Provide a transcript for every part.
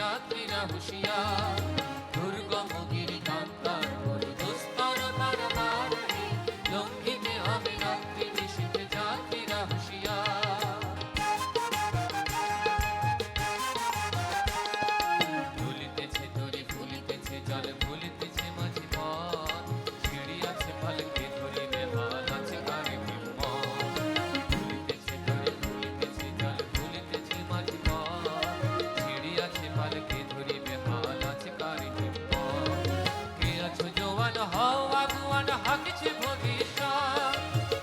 যাত্রীরা হুঁশিয়ার। দুর্গম গিরিকান্তার মরু দুস্তর পারাপারে, লঙ্ঘিতে হবে রাত্রি নিশীথে যাত্রীরা হুঁশিয়ার। দুলিতেছে তরি ফুলিতেছে জল ভুলিতেছে মাঝি পথ, সিঁড়ি আছে পালকে ধরিবে হাল আছে কারে হিম্মত। দুলিতেছে তরি ফুলিতেছে জল ভুলিতেছে মাঝি পথ, সিঁড়ি আছে পালকে ধরিবে হাল আছে কারে হিম্মত। কে আছো জওয়ান হও আগুয়ান হাকিছে ভবিষ্যৎ,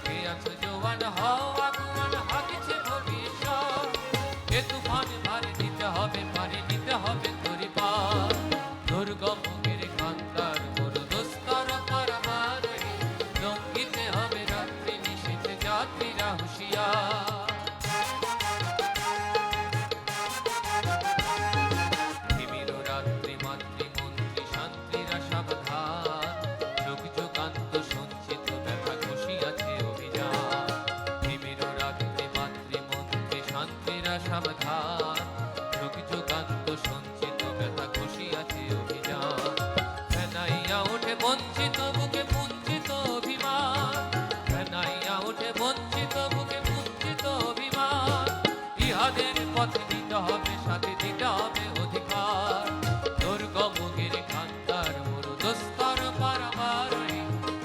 কে আছো জওয়ান হও আগুয়ান হাকিছে ভবিষ্যৎ। এ তুফান ভারে দিতে হবে পারে নিতে হবে তরি পার। দুর্গম গিরিকান্তার মরু দুস্তর পারাপারে, লঙ্ঘিতে হবে রাত্রি নিশীথে যাত্রীরা হুঁশিয়ার। তিমির রাত্রি মাতৃমন্ত্রী শান্তিরা সাবধান, যুগ যুগান্ত সঞ্চিত ব্যথা ঘষিয়াছে অভিযান। তিমির রাত্রি মাতৃমন্ত্রী শান্তিরা সাবধান, যুগ যুগান্ত সঞ্চিত ব্যথা ঘষিয়াছে অভিযান। ফেনাইয়া ওঠে বঞ্চিত বুকে পুঞ্চিত অভিমান, ফেনাইয়া ওঠে বঞ্চিত বুকে পুঞ্চিত অভিমান। ইহাদের পথে দিতে হবে সাথে দিতে হবে অধিকার। দুর্গম গিরিকান্তার মরু দুস্তর পারাপারে,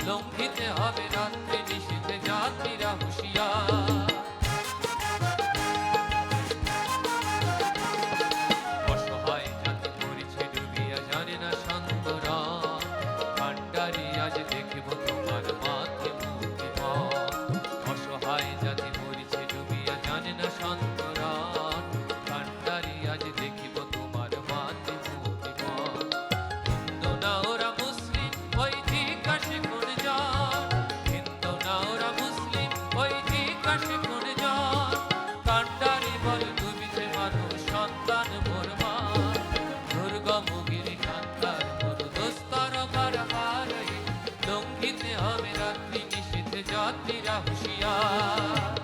লঙ্ঘিতে হবে রাত্রি নিশীথে যাত্রীরা হুঁশিয়ার। অসহায় জাতি মরিছে ডুবিয়া জানে না সন্তরণ, ভান্ডারি আজ দেখিব তোমার মাথে মূর্তিমান। অসহায় জাতি মরিছে ডুবিয়া জানে না সন্তরণ, ভান্ডারি আজ দেখিব তোমার মাথে মূর্তিমান। হিন্দু না ওরা মুসলিম ওই জিজ্ঞাসে কোন জন, হিন্দু না ওরা মুসলিম ওই জিজ্ঞাসে কোন জন। কান্ডারি বল ডুবিছে মানুষ সন্তান মোর মা। দুর্গম গিরিকান্তার মরু দুস্তর পারাপারে, লঙ্ঘিতে হবে রাত্রি নিশীথে যাত্রীরা হুঁশিয়ার।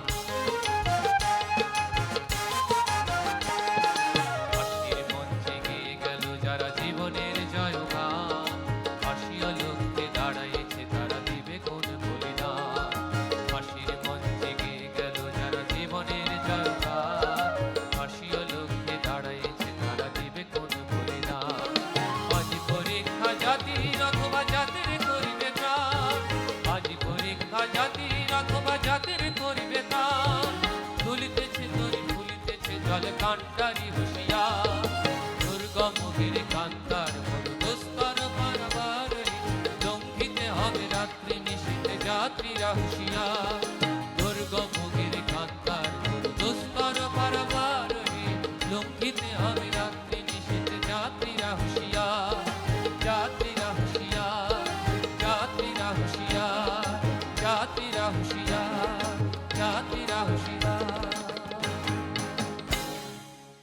ফাঁসির মঞ্চে গেয়ে গেল যারা জীবনের জয়গান, ফাঁসিও লক্ষ্যে দাঁড়াইছে তারা দিবে কোন বলিদান। ফাঁসির মঞ্চে গেয়ে গেল যারা জীবনের জয়গান, ফাঁসিও লক্ষ্যে দাঁড়াইছে তারা দিবে কোন বলিদান। আজ পরীক্ষা জাতির অথবা জাতির করিবে প্রাণ, আজ পরীক্ষা জাতির অথবা জাতির করিবে প্রাণ। তুলিতেছে তরি ফুলিতেছে জল কান্ডারি হুঁশিয়ার। দুর্গম গিরিকান্তার মরু দুস্তর পারাপারে, লঙ্ঘিতে হবে রাত্রি নিশীথে যাত্রীরা হুঁশিয়ার।